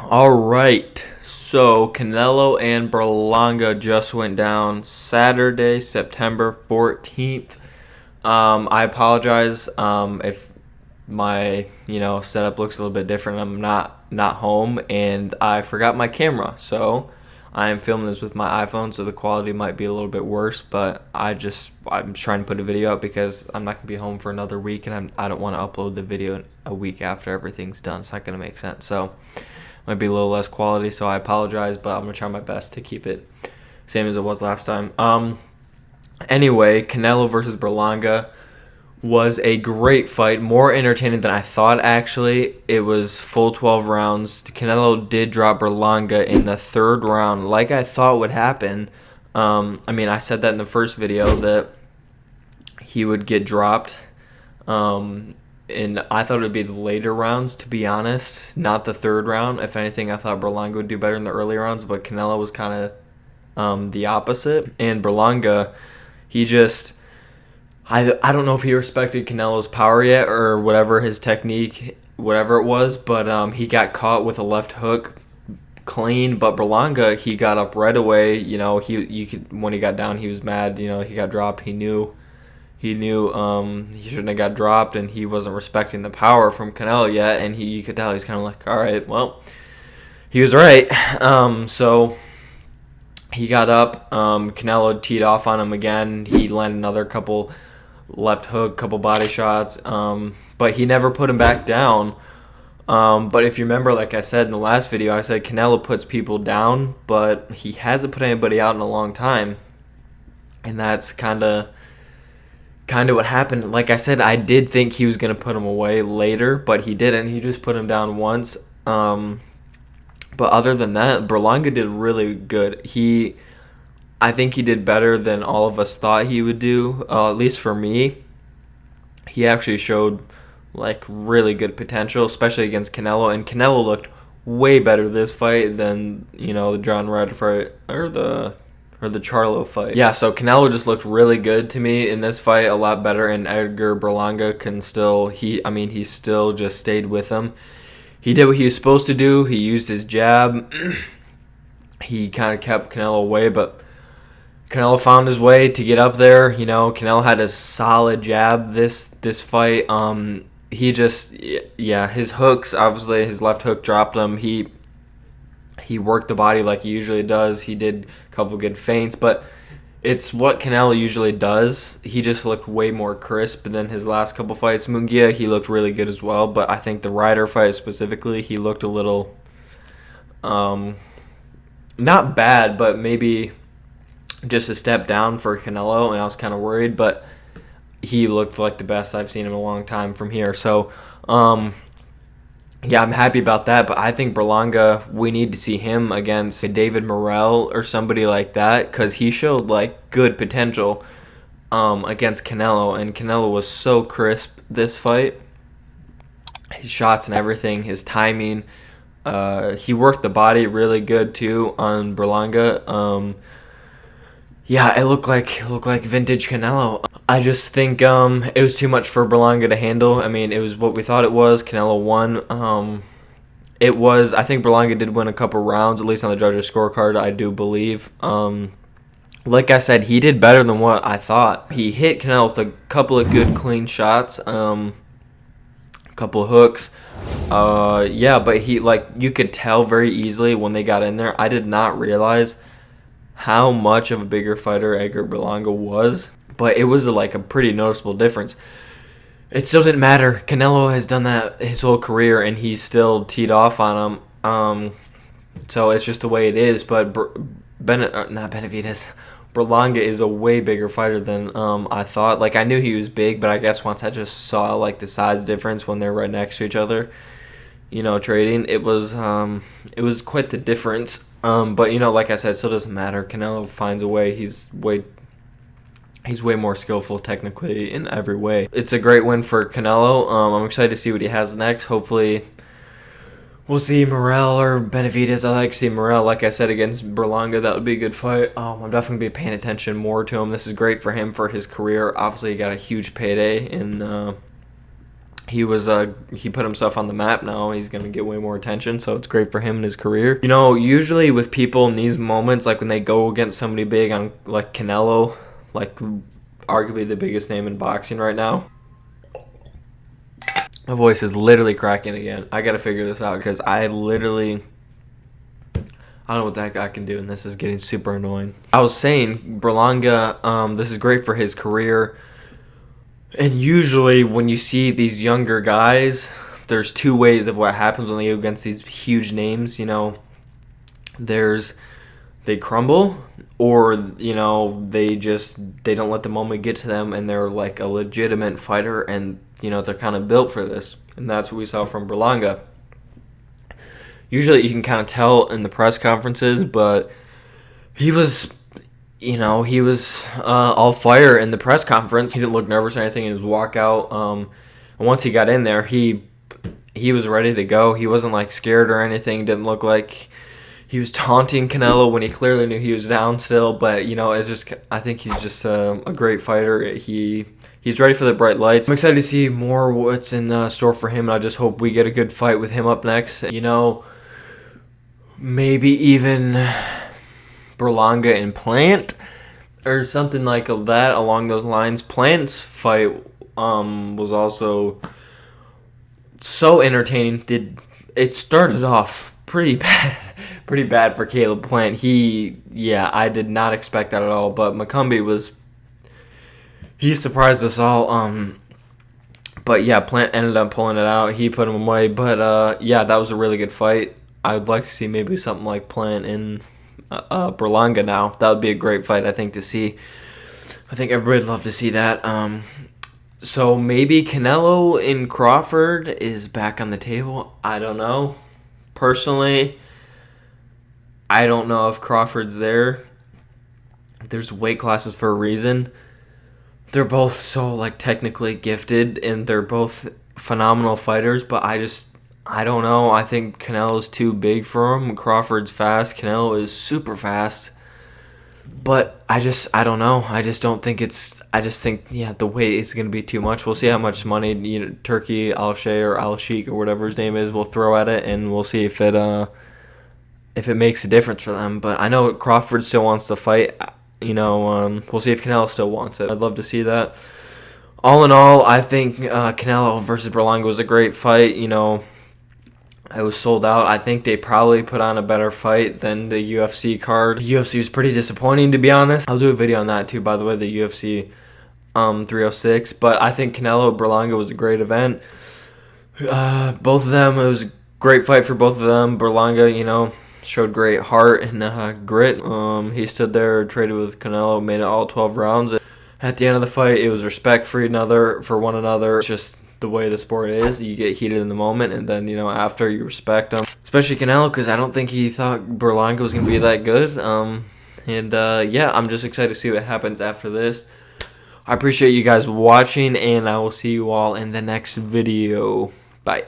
All right. So Canelo and Berlanga just went down Saturday, September 14th. I apologize if my setup looks a little bit different. I'm not home and I forgot my camera, so I am filming this with my iPhone, so the quality might be a little bit worse. But I'm trying to put a video out because I'm not gonna be home for another week, and I don't want to upload the video a week after everything's done. It's not gonna make sense. So might be a little less quality, so I apologize, but I'm gonna try my best to keep it same as it was last time. Anyway, Canelo versus Berlanga was a great fight, more entertaining than I thought. Actually, it was full 12 rounds. Canelo did drop Berlanga in the third round, like I thought would happen. I said that in the first video that he would get dropped. And I thought it would be the later rounds, to be honest, not the third round. If anything, I thought Berlanga would do better in the early rounds, but Canelo was kind of the opposite. And Berlanga, he just, I don't know if he respected Canelo's power yet or whatever his technique, whatever it was, but he got caught with a left hook clean. But Berlanga, he got up right away. When he got down, he was mad. He got dropped. He knew he shouldn't have got dropped, and he wasn't respecting the power from Canelo yet, and you could tell he's kind of like, all right, well, he was right. So he got up. Canelo teed off on him again. He landed another couple left hook, couple body shots, but he never put him back down. But if you remember, like I said in the last video, I said Canelo puts people down, but he hasn't put anybody out in a long time, and that's kind of what happened. Like I said, I did think he was going to put him away later, but he didn't. He just put him down once. But other than that, Berlanga did really good. I think he did better than all of us thought he would do, at least for me. He actually showed like really good potential, especially against Canelo, and Canelo looked way better this fight than, the John Ryder fight or the Charlo fight. Yeah, so Canelo just looked really good to me in this fight, a lot better, and Edgar Berlanga he still just stayed with him. He did what he was supposed to do. He used his jab. He kind of kept Canelo away, but Canelo found his way to get up there. Canelo had a solid jab this fight. His hooks, obviously his left hook dropped him. He worked the body like he usually does. He did a couple good feints, but it's what Canelo usually does. He just looked way more crisp than his last couple fights. Munguia, he looked really good as well, but I think the Ryder fight specifically, he looked a little, not bad, but maybe just a step down for Canelo, and I was kind of worried, but he looked like the best I've seen him in a long time from here. So, yeah, I'm happy about that, but I think Berlanga, we need to see him against David Morrell or somebody like that, because he showed like good potential against Canelo, and Canelo was so crisp this fight. His shots and everything, his timing, he worked the body really good too on Berlanga. Yeah, it looked like vintage Canelo. I just think it was too much for Berlanga to handle. It was what we thought it was. Canelo won. I think Berlanga did win a couple rounds, at least on the judges' scorecard, I do believe. Like I said, he did better than what I thought. He hit Canelo with a couple of good clean shots, a couple of hooks. But you could tell very easily when they got in there. I did not realize how much of a bigger fighter Edgar Berlanga was, but it was a pretty noticeable difference. It still didn't matter. Canelo has done that his whole career, and he still teed off on him. So it's just the way it is. But Berlanga is a way bigger fighter than I thought. I knew he was big, but I guess once I just saw the size difference when they're right next to each other, trading, it was quite the difference. But like I said, it still doesn't matter. Canelo finds a way. He's way more skillful technically in every way. It's a great win for Canelo. I'm excited to see what he has next. Hopefully we'll see Morrell or Benavidez. I like to see Morrell, like I said, against Berlanga. That would be a good fight. I'm definitely going to be paying attention more to him. This is great for him for his career. Obviously, he got a huge payday, and he put himself on the map now. He's gonna get way more attention, so it's great for him in his career. You know, usually with people in these moments, like when they go against somebody big on like Canelo, like arguably the biggest name in boxing right now. My voice is literally cracking again. I gotta figure this out because I don't know what that guy can do, and this is getting super annoying. I was saying, Berlanga, this is great for his career. And usually when you see these younger guys, there's two ways of what happens when they go against these huge names. You know, they crumble, or, you know, they don't let the moment get to them, and they're like a legitimate fighter, and, you know, they're kind of built for this. And that's what we saw from Berlanga. Usually you can kind of tell in the press conferences, but he was all fire in the press conference. He didn't look nervous or anything in his walkout. And once he got in there, he was ready to go. He wasn't like scared or anything. Didn't look like he was taunting Canelo when he clearly knew he was down still. But, you know, I think he's just a great fighter. He's ready for the bright lights. I'm excited to see more what's in store for him, and I just hope we get a good fight with him up next. You know, maybe even Berlanga and Plant or something like that along those lines. Plant's fight was also so entertaining. It started off pretty bad for Caleb Plant. I did not expect that at all, but McCumbee he surprised us all. But yeah, Plant ended up pulling it out. He put him away, but that was a really good fight. I would like to see maybe something like Plant in Berlanga now. That would be a great fight, I think, to see. I think everybody would love to see that. So maybe Canelo in Crawford is back on the table. I don't know. Personally, I don't know if Crawford's there. There's weight classes for a reason. They're both so like technically gifted, and they're both phenomenal fighters, but I don't know. I think Canelo's too big for him. Crawford's fast. Canelo is super fast. But I don't know. I just think the weight is going to be too much. We'll see how much money, you know, Turkey, Al-Shay or Al-Sheikh or whatever his name is will throw at it, and we'll see if it makes a difference for them. But I know Crawford still wants to fight. You know, we'll see if Canelo still wants it. I'd love to see that. All in all, I think Canelo versus Berlanga was a great fight. You know, it was sold out. I think they probably put on a better fight than the UFC card. The UFC was pretty disappointing, to be honest. I'll do a video on that too, by the way, the UFC 306. But I think Canelo Berlanga was a great event. Both of them, it was a great fight for both of them. Berlanga, you know, showed great heart and grit. He stood there, traded with Canelo, made it all 12 rounds. At the end of the fight, it was respect for one another. It's just the way the sport is. You get heated in the moment, and then, you know, after, you respect them. Especially Canelo, because I don't think he thought Berlanga was going to be that good. I'm just excited to see what happens after this. I appreciate you guys watching, and I will see you all in the next video. Bye.